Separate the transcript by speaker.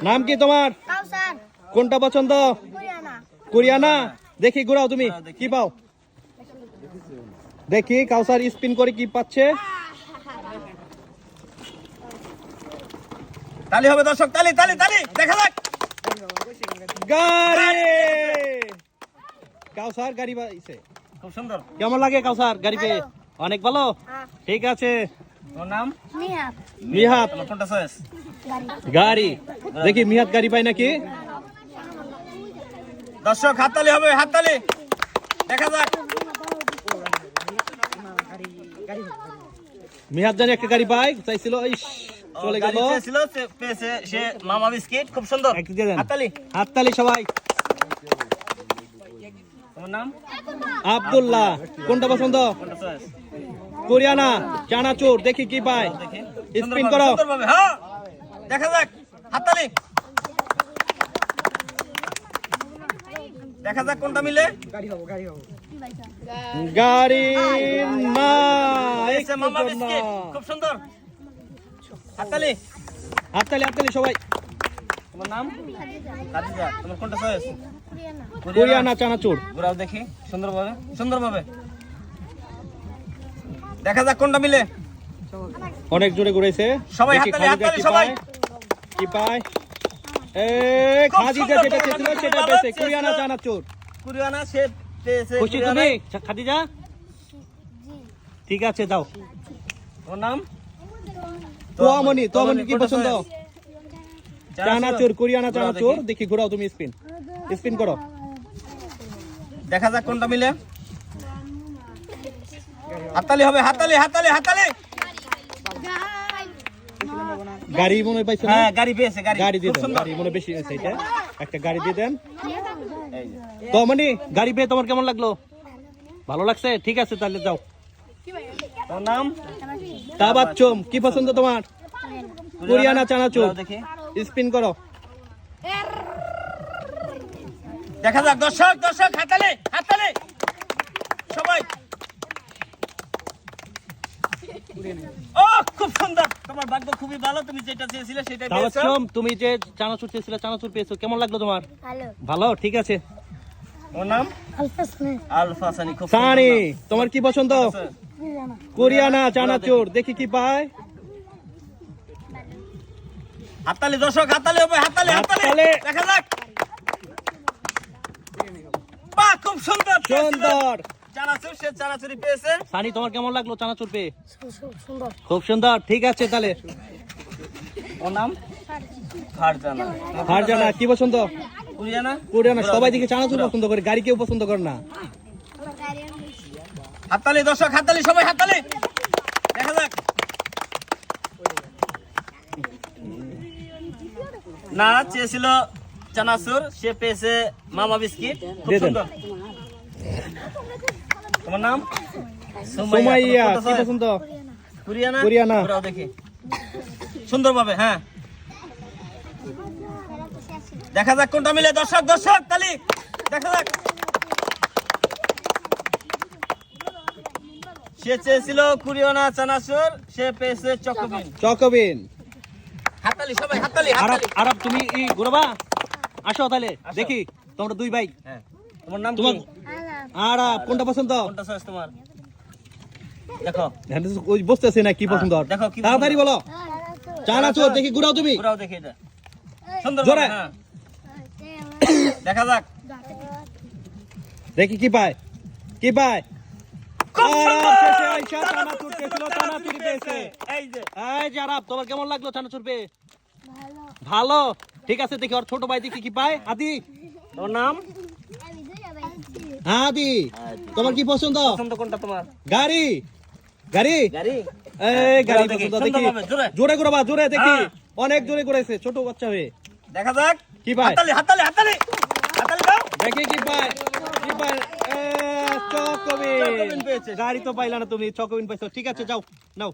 Speaker 1: নাম কি তোমার?
Speaker 2: কাউসার
Speaker 1: কোনটা পছন্দ?
Speaker 2: কুরিয়ানা
Speaker 1: কোরিয়ানা। দেখি ঘোরাও তুমি কি পাও। দেখি কাউসার স্পিন করে কি পাচ্ছে।
Speaker 3: তালি হবে দর্শক, তালি তালি তালি, দেখা যাক।
Speaker 1: গাড়ি। কাউসার গাড়ি পাইছে।
Speaker 3: খুব সুন্দর।
Speaker 1: কেমন লাগে কাউসার গাড়ি পেয়ে? অনেক ভালো। ঠিক আছে।
Speaker 3: তোমার নাম?
Speaker 2: নিহাত
Speaker 1: মিহাত।
Speaker 3: তোমার কোনটা চয়েস?
Speaker 1: গাড়ি। দেখি মিহাত গাড়ি পায় নাকি।
Speaker 3: দর্শক হাততালি হবে, হাততালি, দেখা যাক।
Speaker 1: মিহাত জানি একটা গাড়ি পায় চাইছিল, ইস চলে গেল।
Speaker 3: ছিল পেয়েছে সে মামা বিস্কিট, খুব সুন্দর।
Speaker 1: একটু দিয়ে দেন।
Speaker 3: হাততালি।
Speaker 1: হাততালি সবাই।
Speaker 3: তোমার নাম?
Speaker 1: আব্দুল্লাহ। কোনটা পছন্দ?
Speaker 3: কোনটা চয়েস?
Speaker 1: কোরিয়ানা চানাচুর। দেখি কি পায়।
Speaker 3: দেখি
Speaker 1: স্পিন করো।
Speaker 3: সুন্দরভাবে, হ্যাঁ, দেখা যাক। হাততালি, দেখা যাক কোনটা মিলে।
Speaker 1: গাড়ি না।
Speaker 3: পেয়েছে মামা বিস্কিট, খুব সুন্দর। হাততালি।
Speaker 1: হাততালি হাততালি সবাই।
Speaker 3: তোমার নাম? খাদিজা। তোমার কোনটা চয়েস?
Speaker 1: কোরিয়ানা চানাচুর।
Speaker 3: ঘুরাও দেখি সুন্দরভাবে, সুন্দরভাবে, দেখা যাক কোনটা মিলে।
Speaker 1: অনেক জোরে ঘুরেছে।
Speaker 3: সবাই
Speaker 1: দেখি
Speaker 3: হাততালি,
Speaker 1: খাদিজা
Speaker 3: হাততালি
Speaker 1: কি
Speaker 3: সবাই।
Speaker 1: পায়। কি পায়?
Speaker 3: খুব
Speaker 1: খাদিজা
Speaker 3: সুন্দর,
Speaker 1: যেটা
Speaker 3: তোমার
Speaker 1: চেয়েছিল
Speaker 3: নাম
Speaker 1: সেটা
Speaker 3: ভালো
Speaker 1: পেয়েছে।
Speaker 3: হচ্ছে,
Speaker 1: কোরিয়ানা চানাচুর।
Speaker 3: কুরিয়ানা সে পেয়েছে।
Speaker 1: খুশি তুমি খাদিজা? ঠিক আছে যাও।
Speaker 3: তোমার নাম?
Speaker 1: তোয়ামনি। তোয়ামনি কি
Speaker 3: কোনটা
Speaker 1: পছন্দ?
Speaker 3: চয়েস?
Speaker 1: চানাচুর। কোরিয়ানা
Speaker 3: ঘোরাও
Speaker 1: চানাচুর।
Speaker 3: দেখি।
Speaker 1: দেখি ঘোরাও তুমি স্পিন। স্পিন করো।
Speaker 3: দেখা যাক কোনটা মিলে। হাততালি হবে, হাততালি, হাততালি, হাততালি।
Speaker 1: গাড়ি মনে হয় পাইছো না?
Speaker 3: হ্যাঁ, গাড়ি পেয়েছে, গাড়ি।
Speaker 1: গাড়ি দিয়ে
Speaker 3: খুব
Speaker 1: দেন।
Speaker 3: সুন্দর।
Speaker 1: গাড়ি মনে বেশি হয়েছে এটা। একটা গাড়ি দিয়ে দেন।
Speaker 3: এই যে।
Speaker 1: তোয়ামনি গাড়ি পেয়ে তোমার কেমন লাগলো? ভালো লাগছে? ঠিক আছে তাহলে যাও।
Speaker 3: তোমার নাম?
Speaker 1: তাবাচ্চুম। কি পছন্দ তোমার? কোরিয়ানা চানাচুর।
Speaker 3: ঘোরাও দেখি।
Speaker 1: স্পিন করো।
Speaker 3: দেখা যাক দর্শক, দর্শক হাততালি, হাততালি সবাই। ও খুব সুন্দর, তোমার ভাগ্য খুবই ভালো, তুমি যেটা চেয়েছিলে সেটাই পেয়েছো।
Speaker 1: তাবাচ্চুম তুমি যে চানাচুর চেয়েছিলে চানাচুর পেয়েছো। কেমন লাগলো তোমার?
Speaker 2: ভালো
Speaker 1: ভালো। ঠিক আছে।
Speaker 3: ওর নাম?
Speaker 2: আলফাসনে
Speaker 3: আলফা সানি। খুব
Speaker 1: সানি তোমার কি পছন্দ?
Speaker 2: কুরিয়ানা
Speaker 1: কোরিয়ানা চানাচুর। দেখি কি পায়।
Speaker 3: হাততালি দর্শক, হাততালি হবে, হাততালি, হাততালি,
Speaker 1: হাততালি।
Speaker 3: দেখা যাক। বাহ, খুব সুন্দর,
Speaker 1: সুন্দর।
Speaker 3: চানাচুর, সে চানাচুরি পেয়েছে।
Speaker 1: সানি তোমার কেমন লাগলো চানাচুর পেয়ে?
Speaker 2: সুন্দর
Speaker 1: খুব সুন্দর। ঠিক আছে তাহলে।
Speaker 3: ওর নাম? ফারজানা।
Speaker 1: ফারজানা কি পছন্দ?
Speaker 3: কুরিয়ানা।
Speaker 1: কোরিয়ানা। সবাই দেখি চানাচুর পছন্দ করে, গাড়ি কেউ পছন্দ করে না।
Speaker 3: হাততালি দর্শক, হাততালি সবাই, হাততালি, দেখা যাক। না চেয়েছিল চানাচুর, সে পেয়েছে মামা বিস্কিট, খুব
Speaker 1: দিয়ে দেন।
Speaker 3: সুন্দর। তোমার নাম?
Speaker 1: সুমাইয়া
Speaker 3: তোমার
Speaker 1: কি
Speaker 3: কোনটা
Speaker 1: পছন্দ?
Speaker 3: কুরিয়ানা।
Speaker 1: কুরিয়ানা।
Speaker 3: ঘোরাও দেখি সুন্দরভাবে, হ্যাঁ, দেখা যাক কোনটা মিলে। দর্শক, দর্শক তালি, দেখা যাক। সে চেয়েছিল কুরিয়ানা চানাচুর, সে পেয়েছে চকোবিন।
Speaker 1: চকোবিন।
Speaker 3: হাততালি সবাই, হাততালি,
Speaker 1: আরব
Speaker 3: হাততালি।
Speaker 1: আরব তুমি ঘুরবা? আসো তাহলে
Speaker 3: আসো।
Speaker 1: দেখি তোমরা দুই ভাই।
Speaker 3: হ্যাঁ, তোমার নাম কি?
Speaker 1: তোমার আরব কোনটা পছন্দ?
Speaker 3: কোনটা চয়েস তোমার? দেখো,
Speaker 1: ওই বসতেছে না কি পছন্দ?
Speaker 3: দেখো কি
Speaker 1: তাড়াতাড়ি বলো। চানাচুর। দেখি ঘুরাও তুমি।
Speaker 3: ঘোরাও দেখি এটা সুন্দর,
Speaker 1: জোরে।
Speaker 3: হ্যাঁ, দেখা যাক।
Speaker 1: দেখি কি পায়। কি পায়?
Speaker 3: খুব
Speaker 1: আরব
Speaker 3: সুন্দর।
Speaker 1: শেষে আইসা চানাচুর পেয়েছিল, চানাচুর পেয়েছে।
Speaker 3: এই যে
Speaker 1: এই যে আরব তোমার কেমন লাগলো চানাচুর পেয়ে? ভালো। ঠিক আছে দেখি ওর ছোট ভাই দেখি কি পায়। আদি।
Speaker 3: তোর নাম?
Speaker 1: আদি তোমার কি পছন্দ?
Speaker 3: পছন্দ কোনটা তোমার?
Speaker 1: গাড়ি। গাড়ি।
Speaker 3: গাড়ি।
Speaker 1: এই গাড়ি
Speaker 3: ঘোরাও দেখি,
Speaker 1: পছন্দ। দেখি
Speaker 3: সুন্দরভাবে, জোরে।
Speaker 1: জোরে ঘুরাবা, জোরে দেখি।
Speaker 3: হ্যাঁ।
Speaker 1: অনেক জোরে ঘুরাইছে ছোট বাচ্চা হয়ে।
Speaker 3: দেখা যাক
Speaker 1: কি পায়?
Speaker 3: হাততালি, হাততালি, হাততালি, হাততালি দাও।
Speaker 1: দেখি কি পায়। কি পায়?
Speaker 3: চকোবিন
Speaker 1: চকোবিন।
Speaker 3: পেয়েছে।
Speaker 1: গাড়ি তো পাইলা না তুমি, চকোবিন পাইছো। ঠিক আছে যাও নাও।